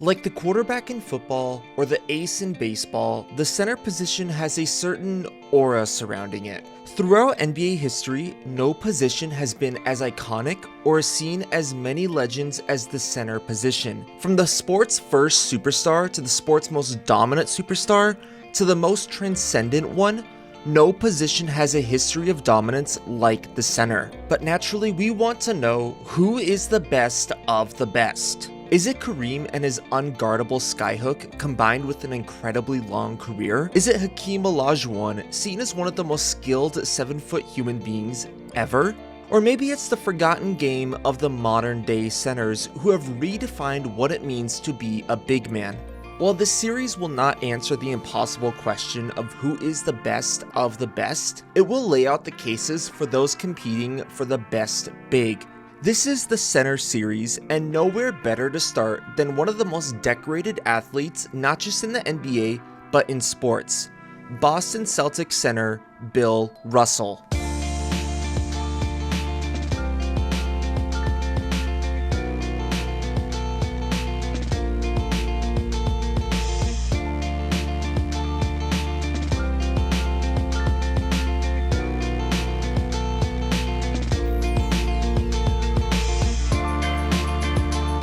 Like the quarterback in football or the ace in baseball, the center position has a certain aura surrounding it. Throughout NBA history, no position has been as iconic or seen as many legends as the center position. From the sport's first superstar to the sport's most dominant superstar to the most transcendent one, no position has a history of dominance like the center. But naturally, we want to know who is the best of the best. Is it Kareem and his unguardable skyhook combined with an incredibly long career? Is it Hakeem Olajuwon, seen as one of the most skilled 7-foot human beings ever? Or maybe it's the forgotten game of the modern day centers who have redefined what it means to be a big man. While this series will not answer the impossible question of who is the best of the best, it will lay out the cases for those competing for the best big. This is the Center series, and nowhere better to start than one of the most decorated athletes, not just in the NBA, but in sports. Boston Celtics center, Bill Russell.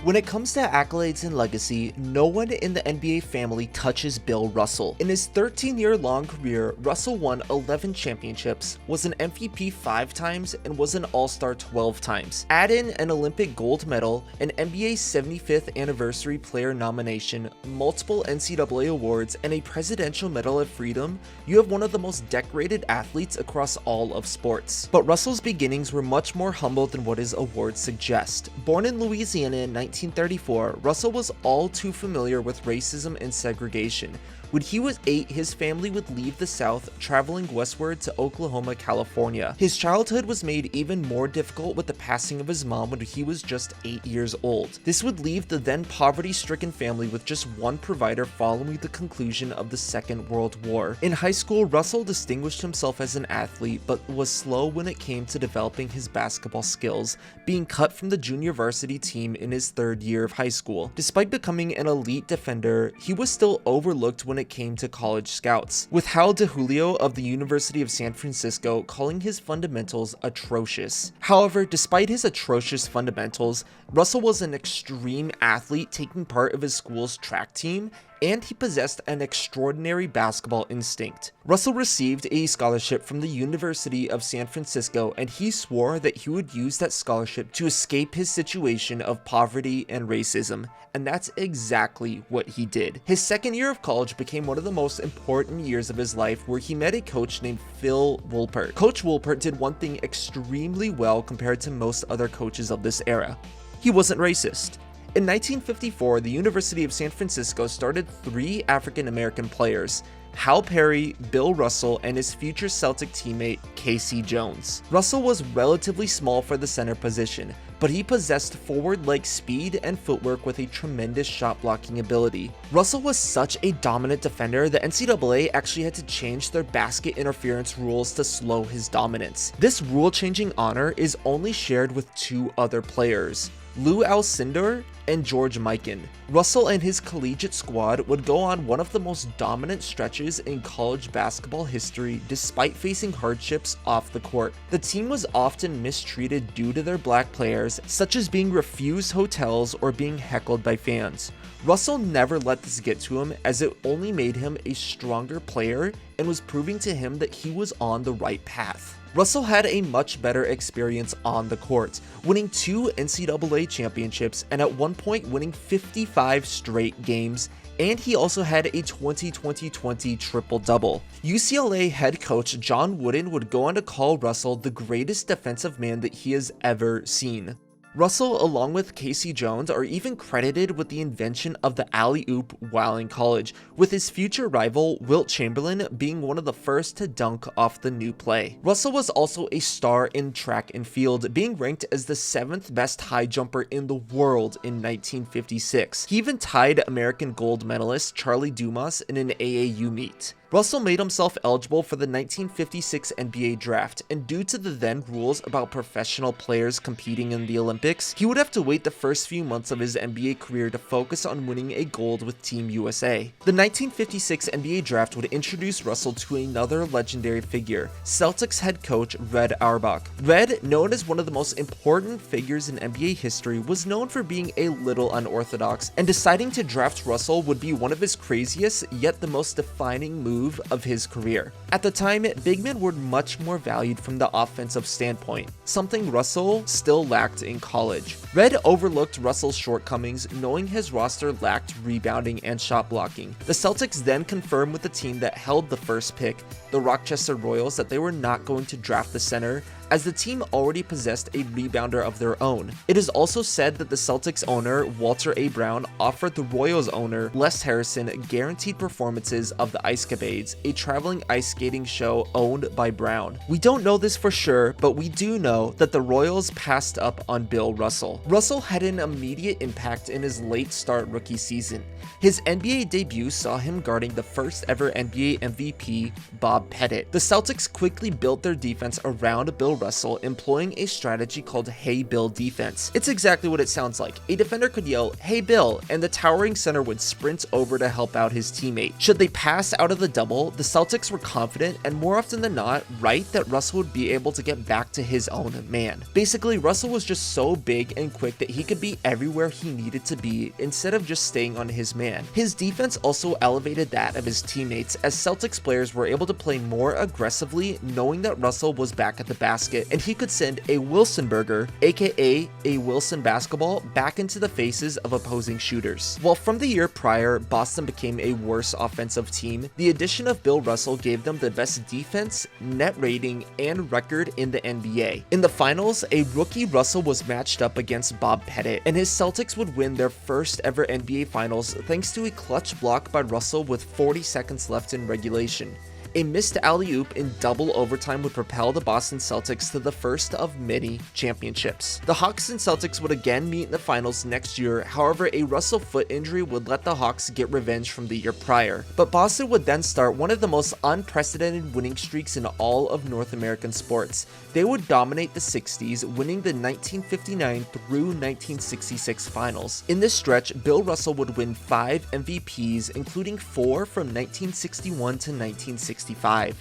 When it comes to accolades and legacy, no one in the NBA family touches Bill Russell. In his 13-year-long career, Russell won 11 championships, was an MVP 5 times, and was an All-Star 12 times. Add in an Olympic gold medal, an NBA 75th anniversary player nomination, multiple NCAA awards, and a Presidential Medal of Freedom, you have one of the most decorated athletes across all of sports. But Russell's beginnings were much more humble than what his awards suggest. Born in Louisiana in 1934, Russell was all too familiar with racism and segregation. When he was 8, his family would leave the South, traveling westward to Oklahoma, California. His childhood was made even more difficult with the passing of his mom when he was just 8 years old. This would leave the then poverty-stricken family with just one provider following the conclusion of the Second World War. In high school, Russell distinguished himself as an athlete, but was slow when it came to developing his basketball skills, being cut from the junior varsity team in his 3rd year of high school. Despite becoming an elite defender, he was still overlooked when it came to college scouts, with Hal DeJulio of the University of San Francisco calling his fundamentals atrocious. However, despite his atrocious fundamentals, Russell was an extreme athlete taking part of his school's track team, and he possessed an extraordinary basketball instinct. Russell received a scholarship from the University of San Francisco, and he swore that he would use that scholarship to escape his situation of poverty and racism, and that's exactly what he did. His 2nd year of college became one of the most important years of his life, where he met a coach named Phil Woolpert. Coach Woolpert did one thing extremely well compared to most other coaches of this era. He wasn't racist. In 1954, the University of San Francisco started 3 African-American players: Hal Perry, Bill Russell, and his future Celtic teammate, Casey Jones. Russell was relatively small for the center position, but he possessed forward-leg speed and footwork with a tremendous shot-blocking ability. Russell was such a dominant defender that NCAA actually had to change their basket interference rules to slow his dominance. This rule-changing honor is only shared with 2 other players: Lou Alcindor and George Mikan. Russell and his collegiate squad would go on one of the most dominant stretches in college basketball history despite facing hardships off the court. The team was often mistreated due to their black players, such as being refused hotels or being heckled by fans. Russell never let this get to him, as it only made him a stronger player and was proving to him that he was on the right path. Russell had a much better experience on the court, winning 2 NCAA championships and at one point winning 55 straight games, and he also had a 20-20-20 triple-double. UCLA head coach John Wooden would go on to call Russell the greatest defensive man that he has ever seen. Russell, along with Casey Jones, are even credited with the invention of the alley-oop while in college, with his future rival Wilt Chamberlain being one of the first to dunk off the new play. Russell was also a star in track and field, being ranked as the 7th best high jumper in the world in 1956. He even tied American gold medalist Charlie Dumas in an AAU meet. Russell made himself eligible for the 1956 NBA draft, and due to the then rules about professional players competing in the Olympics, he would have to wait the first few months of his NBA career to focus on winning a gold with Team USA. The 1956 NBA draft would introduce Russell to another legendary figure, Celtics head coach Red Auerbach. Red, known as one of the most important figures in NBA history, was known for being a little unorthodox, and deciding to draft Russell would be one of his craziest yet the most defining moves of his career. At the time, big men were much more valued from the offensive standpoint, something Russell still lacked in college. Red overlooked Russell's shortcomings, knowing his roster lacked rebounding and shot blocking. The Celtics then confirmed with the team that held the first pick, the Rochester Royals, that they were not going to draft the center, as the team already possessed a rebounder of their own. It is also said that the Celtics owner, Walter A. Brown, offered the Royals owner, Les Harrison, guaranteed performances of the Ice Capades, a traveling ice skating show owned by Brown. We don't know this for sure, but we do know that the Royals passed up on Bill Russell. Russell had an immediate impact in his late start rookie season. His NBA debut saw him guarding the first ever NBA MVP, Bob Pettit. The Celtics quickly built their defense around Bill Russell, employing a strategy called Hey Bill defense. It's exactly what it sounds like. A defender could yell, "Hey Bill," and the towering center would sprint over to help out his teammate. Should they pass out of the double, the Celtics were confident and more often than not right that Russell would be able to get back to his own man. Basically, Russell was just so big and quick that he could be everywhere he needed to be instead of just staying on his man. His defense also elevated that of his teammates, as Celtics players were able to play more aggressively, knowing that Russell was back at the basket and he could send a Wilson burger, aka a Wilson basketball, back into the faces of opposing shooters. While from the year prior, Boston became a worse offensive team, the addition of Bill Russell gave them the best defense, net rating, and record in the NBA. In the finals, a rookie Russell was matched up against Bob Pettit, and his Celtics would win their first ever NBA finals thanks to a clutch block by Russell with 40 seconds left in regulation. A missed alley-oop in double overtime would propel the Boston Celtics to the first of many championships. The Hawks and Celtics would again meet in the finals next year, however a Russell foot injury would let the Hawks get revenge from the year prior. But Boston would then start one of the most unprecedented winning streaks in all of North American sports. They would dominate the 60s, winning the 1959 through 1966 finals. In this stretch, Bill Russell would win 5 MVPs, including 4 from 1961 to 1965.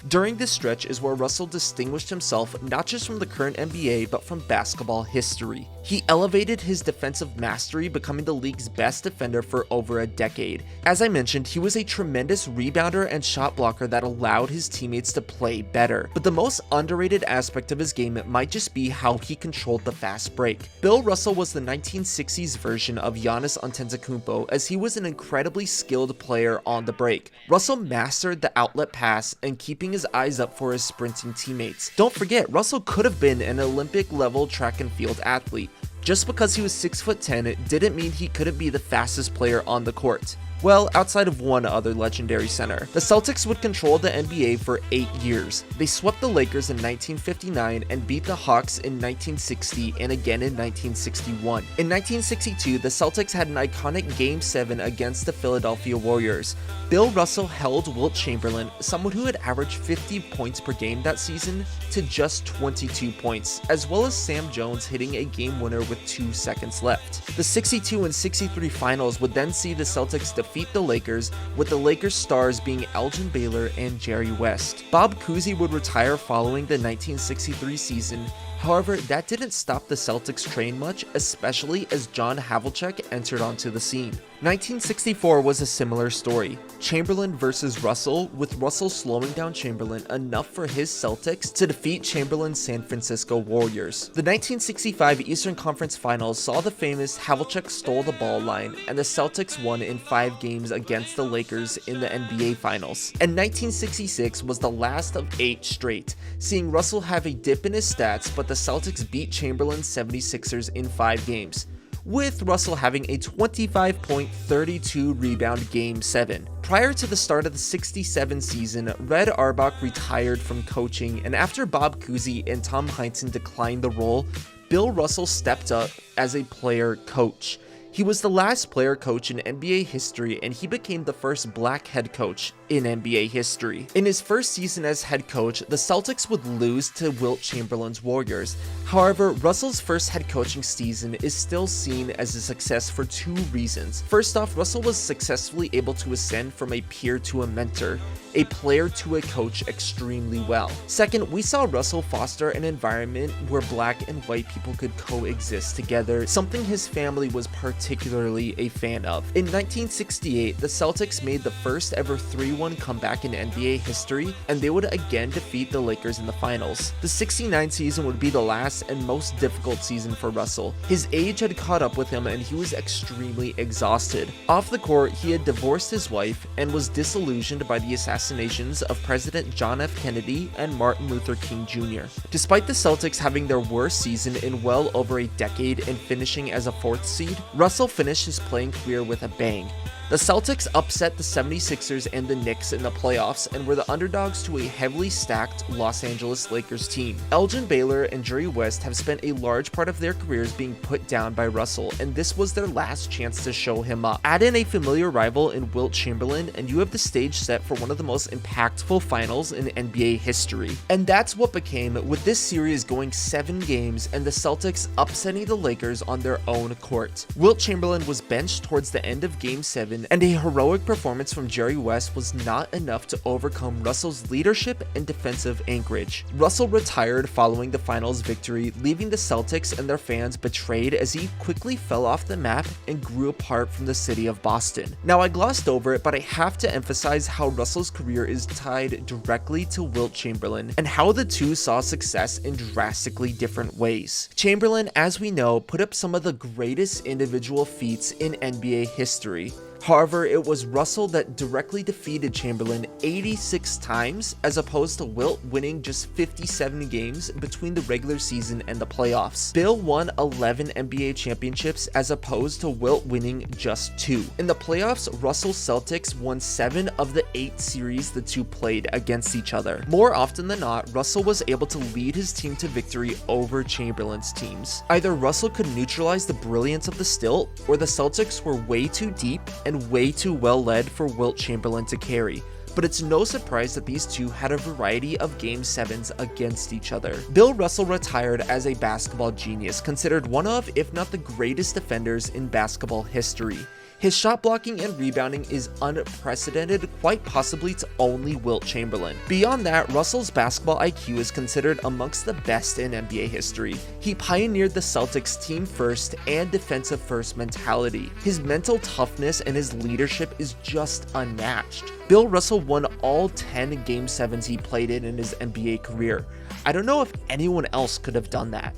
During this stretch is where Russell distinguished himself not just from the current NBA, but from basketball history. He elevated his defensive mastery, becoming the league's best defender for over a decade. As I mentioned, he was a tremendous rebounder and shot blocker that allowed his teammates to play better. But the most underrated aspect of his game might just be how he controlled the fast break. Bill Russell was the 1960s version of Giannis Antetokounmpo, as he was an incredibly skilled player on the break. Russell mastered the outlet pass and keeping his eyes up for his sprinting teammates. Don't forget, Russell could have been an Olympic-level track and field athlete. Just because he was 6'10", it didn't mean he couldn't be the fastest player on the court. Well, outside of one other legendary center. The Celtics would control the NBA for 8 years. They swept the Lakers in 1959 and beat the Hawks in 1960 and again in 1961. In 1962, the Celtics had an iconic Game 7 against the Philadelphia Warriors. Bill Russell held Wilt Chamberlain, someone who had averaged 50 points per game that season, to just 22 points, as well as Sam Jones hitting a game winner with 2 seconds left. The 62 and 63 finals would then see the Celtics defeat the Lakers, with the Lakers stars being Elgin Baylor and Jerry West. Bob Cousy would retire following the 1963 season. However, that didn't stop the Celtics train much, especially as John Havlicek entered onto the scene. 1964 was a similar story. Chamberlain versus Russell, with Russell slowing down Chamberlain enough for his Celtics to defeat Chamberlain's San Francisco Warriors. The 1965 Eastern Conference Finals saw the famous Havlicek stole the ball line, and the Celtics won in 5 games against the Lakers in the NBA Finals. And 1966 was the last of 8 straight, seeing Russell have a dip in his stats, but the Celtics beat Chamberlain's 76ers in 5 games, with Russell having a 25-point, 32-rebound Game 7. Prior to the start of the 67 season, Red Auerbach retired from coaching, and after Bob Cousy and Tom Heinsohn declined the role, Bill Russell stepped up as a player coach. He was the last player coach in NBA history, and he became the first black head coach in NBA history. In his first season as head coach, the Celtics would lose to Wilt Chamberlain's Warriors. However, Russell's first head coaching season is still seen as a success for two reasons. First off, Russell was successfully able to ascend from a peer to a mentor, a player to a coach extremely well. Second, we saw Russell foster an environment where black and white people could coexist together, something his family was particularly a fan of. In 1968, the Celtics made the first ever 3-1 comeback in NBA history, and they would again defeat the Lakers in the finals. The 69 season would be the last and most difficult season for Russell. His age had caught up with him and he was extremely exhausted. Off the court, he had divorced his wife and was disillusioned by the assassinations of President John F. Kennedy and Martin Luther King Jr. Despite the Celtics having their worst season in well over a decade and finishing as a 4th seed, Russell finished his playing career with a bang. The Celtics upset the 76ers and the Knicks in the playoffs and were the underdogs to a heavily stacked Los Angeles Lakers team. Elgin Baylor and Jerry West have spent a large part of their careers being put down by Russell, and this was their last chance to show him up. Add in a familiar rival in Wilt Chamberlain, and you have the stage set for one of the most impactful finals in NBA history. And that's what became, with this series going 7 games and the Celtics upsetting the Lakers on their own court. Wilt Chamberlain was benched towards the end of Game 7, and a heroic performance from Jerry West was not enough to overcome Russell's leadership and defensive anchorage. Russell retired following the finals victory, leaving the Celtics and their fans betrayed as he quickly fell off the map and grew apart from the city of Boston. Now, I glossed over it, but I have to emphasize how Russell's career is tied directly to Wilt Chamberlain and how the two saw success in drastically different ways. Chamberlain, as we know, put up some of the greatest individual feats in NBA history. However, it was Russell that directly defeated Chamberlain 86 times, as opposed to Wilt winning just 57 games between the regular season and the playoffs. Bill won 11 NBA championships as opposed to Wilt winning just 2. In the playoffs, Russell's Celtics won 7 of the 8 series the two played against each other. More often than not, Russell was able to lead his team to victory over Chamberlain's teams. Either Russell could neutralize the brilliance of the stilt, or the Celtics were way too deep and way too well led for Wilt Chamberlain to carry. But it's no surprise that these two had a variety of Game 7s against each other. Bill Russell retired as a basketball genius, considered one of, if not the greatest defenders in basketball history. His shot blocking and rebounding is unprecedented, quite possibly to only Wilt Chamberlain. Beyond that, Russell's basketball IQ is considered amongst the best in NBA history. He pioneered the Celtics' team first and defensive first mentality. His mental toughness and his leadership is just unmatched. Bill Russell won all 10 Game 7s he played in his NBA career. I don't know if anyone else could have done that.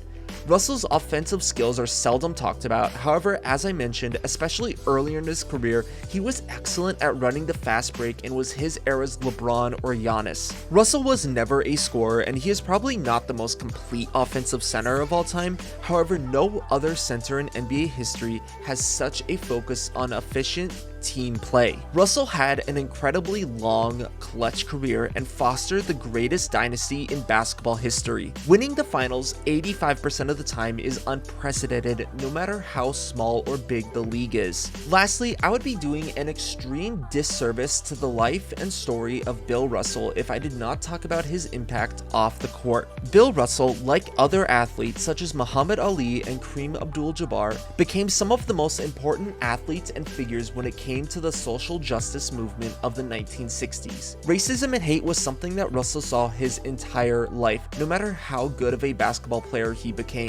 Russell's offensive skills are seldom talked about. However, as I mentioned, especially earlier in his career, he was excellent at running the fast break and was his era's LeBron or Giannis. Russell was never a scorer, and he is probably not the most complete offensive center of all time. However, no other center in NBA history has such a focus on efficient team play. Russell had an incredibly long, clutch career and fostered the greatest dynasty in basketball history. Winning the finals 85% of the time is unprecedented, no matter how small or big the league is. Lastly, I would be doing an extreme disservice to the life and story of Bill Russell if I did not talk about his impact off the court. Bill Russell, like other athletes such as Muhammad Ali and Kareem Abdul-Jabbar, became some of the most important athletes and figures when it came to the social justice movement of the 1960s. Racism and hate was something that Russell saw his entire life, no matter how good of a basketball player he became.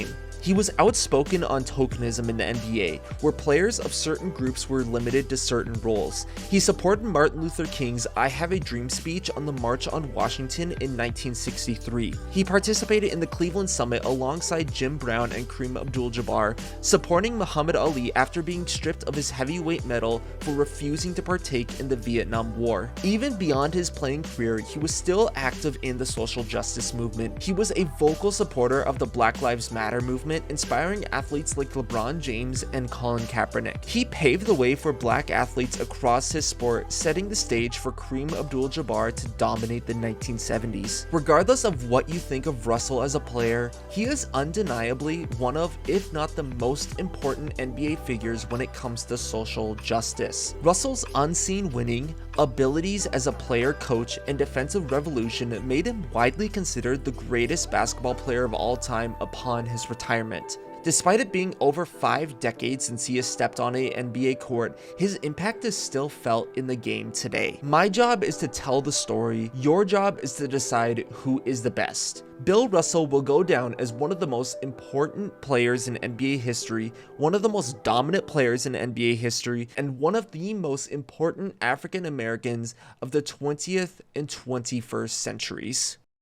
He was outspoken on tokenism in the NBA, where players of certain groups were limited to certain roles. He supported Martin Luther King's I Have a Dream speech on the March on Washington in 1963. He participated in the Cleveland Summit alongside Jim Brown and Kareem Abdul-Jabbar, supporting Muhammad Ali after being stripped of his heavyweight medal for refusing to partake in the Vietnam War. Even beyond his playing career, he was still active in the social justice movement. He was a vocal supporter of the Black Lives Matter movement movement, inspiring athletes like LeBron James and Colin Kaepernick. He paved the way for black athletes across his sport, setting the stage for Kareem Abdul-Jabbar to dominate the 1970s. Regardless of what you think of Russell as a player, he is undeniably one of, if not the most important NBA figures when it comes to social justice. Russell's unseen winning, abilities as a player, coach, and defensive revolution made him widely considered the greatest basketball player of all time upon his retirement. Despite it being over 5 decades since he has stepped on a NBA court, his impact is still felt in the game today. My job is to tell the story, your job is to decide who is the best. Bill Russell will go down as one of the most important players in NBA history, one of the most dominant players in NBA history, and one of the most important African Americans of the 20th and 21st centuries.